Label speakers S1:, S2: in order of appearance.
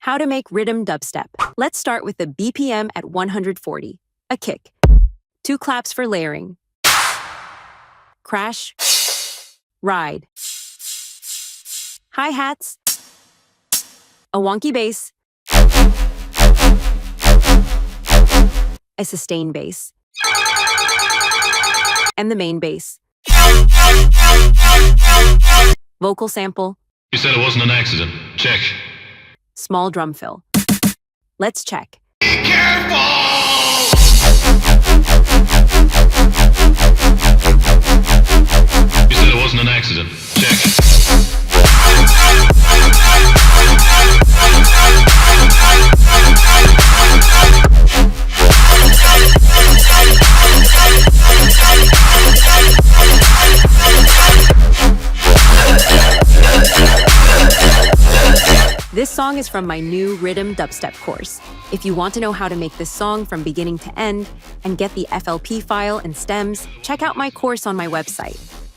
S1: How to make riddim dubstep. Let's start with the BPM at 140. A kick. 2 claps for layering. Crash. Ride. Hi-hats. A wonky bass. A sustained bass. And the main bass. Vocal sample.
S2: You said it wasn't an accident. Check.
S1: Small drum fill. Let's check.
S2: Be careful! You said it wasn't an accident. Check.
S1: This song is from my new riddim dubstep course. If you want to know how to make this song from beginning to end and get the FLP file and stems, check out my course on my website.